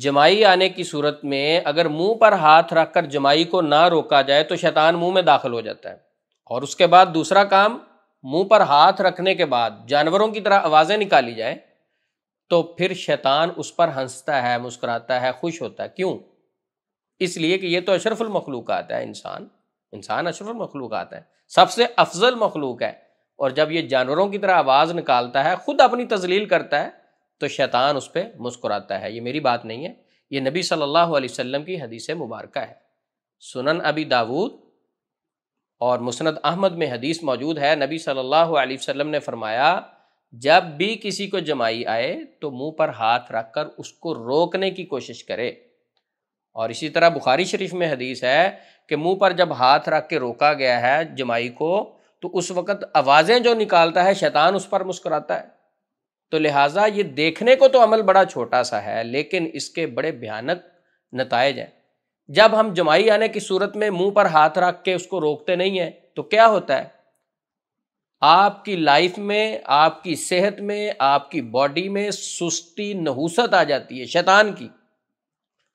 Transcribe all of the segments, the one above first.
جمائی آنے کی صورت میں اگر منہ پر ہاتھ رکھ کر جمائی کو نہ روکا جائے تو شیطان منہ میں داخل ہو جاتا ہے، اور اس کے بعد دوسرا کام، منہ پر ہاتھ رکھنے کے بعد جانوروں کی طرح آوازیں نکالی جائیں تو پھر شیطان اس پر ہنستا ہے، مسکراتا ہے، خوش ہوتا ہے۔ کیوں؟ اس لیے کہ یہ تو اشرف المخلوقات ہے، انسان اشرف المخلوقات ہے، سب سے افضل مخلوق ہے، اور جب یہ جانوروں کی طرح آواز نکالتا ہے، خود اپنی تذلیل کرتا ہے، تو شیطان اس پہ مسکراتا ہے۔ یہ میری بات نہیں ہے، یہ نبی صلی اللہ علیہ وسلم کی حدیث مبارکہ ہے۔ سنن ابی داود اور مسند احمد میں حدیث موجود ہے، نبی صلی اللہ علیہ وسلم نے فرمایا جب بھی کسی کو جمائی آئے تو منہ پر ہاتھ رکھ کر اس کو روکنے کی کوشش کرے، اور اسی طرح بخاری شریف میں حدیث ہے کہ منہ پر جب ہاتھ رکھ کے روکا گیا ہے جمائی کو تو اس وقت آوازیں جو نکالتا ہے شیطان اس پر مسکراتا ہے۔ تو لہٰذا یہ دیکھنے کو تو عمل بڑا چھوٹا سا ہے، لیکن اس کے بڑے بھیانک نتائج ہیں۔ جب ہم جمائی آنے کی صورت میں منہ پر ہاتھ رکھ کے اس کو روکتے نہیں ہیں تو کیا ہوتا ہے؟ آپ کی لائف میں، آپ کی صحت میں، آپ کی باڈی میں سستی، نحوست آ جاتی ہے شیطان کی۔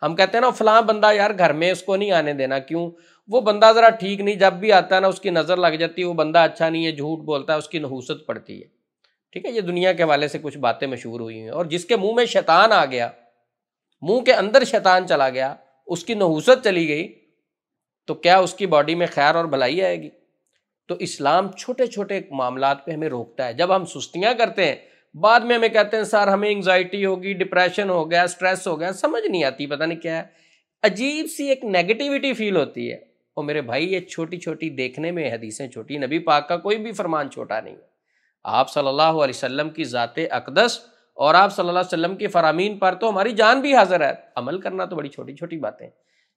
ہم کہتے ہیں نا فلاں بندہ یار گھر میں اس کو نہیں آنے دینا، کیوں؟ وہ بندہ ذرا ٹھیک نہیں، جب بھی آتا ہے نا اس کی نظر لگ جاتی ہے، وہ بندہ اچھا نہیں ہے، جھوٹ بولتا ہے، اس کی نحوست پڑتی ہے۔ ٹھیک ہے، یہ دنیا کے حوالے سے کچھ باتیں مشہور ہوئی ہیں، اور جس کے منہ میں شیطان آ گیا، منہ کے اندر شیطان چلا گیا، اس کی نحوست چلی گئی، تو کیا اس کی باڈی میں خیر اور بھلائی آئے گی؟ تو اسلام چھوٹے چھوٹے معاملات پہ ہمیں روکتا ہے۔ جب ہم سستیاں کرتے ہیں، بعد میں ہمیں کہتے ہیں سر ہمیں انگزائٹی ہوگی، ڈپریشن ہو گیا، سٹریس ہو گیا، سمجھ نہیں آتی، پتہ نہیں کیا ہے، عجیب سی ایک نیگیٹیوٹی فیل ہوتی ہے۔ اور میرے بھائی یہ چھوٹی چھوٹی دیکھنے میں حدیثیں چھوٹی، نبی پاک کا کوئی بھی فرمان چھوٹا نہیں ہے۔ آپ صلی اللہ علیہ وسلم کی ذات اقدس اور آپ صلی اللہ علیہ وسلم کی فرامین پر تو ہماری جان بھی حاضر ہے، عمل کرنا تو بڑی چھوٹی چھوٹی باتیں ہیں،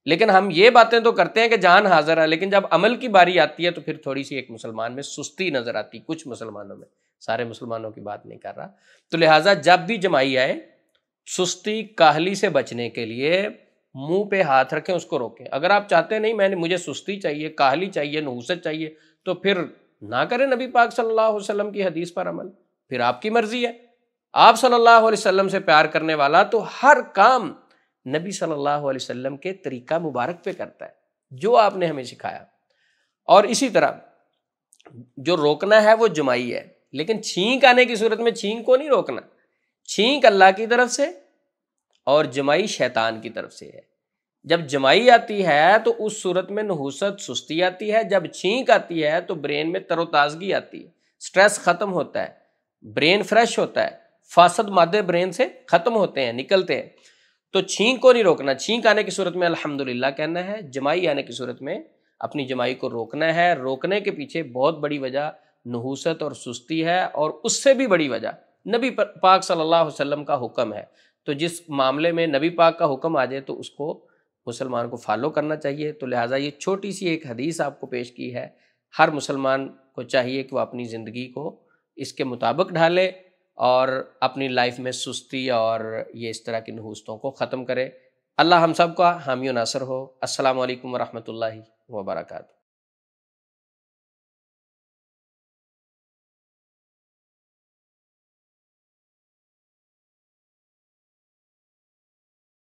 لیکن ہم یہ باتیں تو کرتے ہیں کہ جان حاضر ہے، لیکن جب عمل کی باری آتی ہے تو پھر تھوڑی سی ایک مسلمان میں سستی نظر آتی، کچھ مسلمانوں میں، سارے مسلمانوں کی بات نہیں کر رہا۔ تو لہٰذا جب بھی جمائی آئے، سستی کاہلی سے بچنے کے لیے منہ پہ ہاتھ رکھیں، اس کو روکیں۔ اگر آپ چاہتے نہیں مجھے سستی چاہیے، کاہلی چاہیے، نحوست چاہیے، تو پھر نہ کریں نبی پاک صلی اللہ علیہ وسلم کی حدیث پر عمل، پھر آپ کی مرضی ہے۔ آپ صلی اللہ علیہ وسلم سے پیار کرنے والا تو ہر کام نبی صلی اللہ علیہ وسلم کے طریقہ مبارک پہ کرتا ہے، جو آپ نے ہمیں سکھایا۔ اور اسی طرح جو روکنا ہے وہ جمائی ہے، لیکن چھینک آنے کی صورت میں چھینک کو نہیں روکنا۔ چھینک اللہ کی طرف سے اور جمائی شیطان کی طرف سے ہے۔ جب جمائی آتی ہے تو اس صورت میں نحوست، سستی آتی ہے، جب چھینک آتی ہے تو برین میں تر و تازگی آتی ہے، سٹریس ختم ہوتا ہے، برین فریش ہوتا ہے، فاسد مادے برین سے ختم ہوتے ہیں، نکلتے ہیں۔ تو چھینک کو نہیں روکنا، چھینک آنے کی صورت میں الحمدللہ کہنا ہے، جمائی آنے کی صورت میں اپنی جمائی کو روکنا ہے۔ روکنے کے پیچھے بہت بڑی وجہ نحوست اور سستی ہے، اور اس سے بھی بڑی وجہ نبی پاک صلی اللہ علیہ وسلم کا حکم ہے۔ تو جس معاملے میں نبی پاک کا حکم آ جائے تو اس کو مسلمان کو فالو کرنا چاہیے۔ تو لہٰذا یہ چھوٹی سی ایک حدیث آپ کو پیش کی ہے، ہر مسلمان کو چاہیے کہ وہ اپنی زندگی کو اس کے مطابق ڈھالے اور اپنی لائف میں سستی اور یہ اس طرح کی نحوستوں کو ختم کرے۔ اللہ ہم سب کا حامی و ناصر ہو۔ السلام علیکم ورحمۃ اللہ وبرکاتہ۔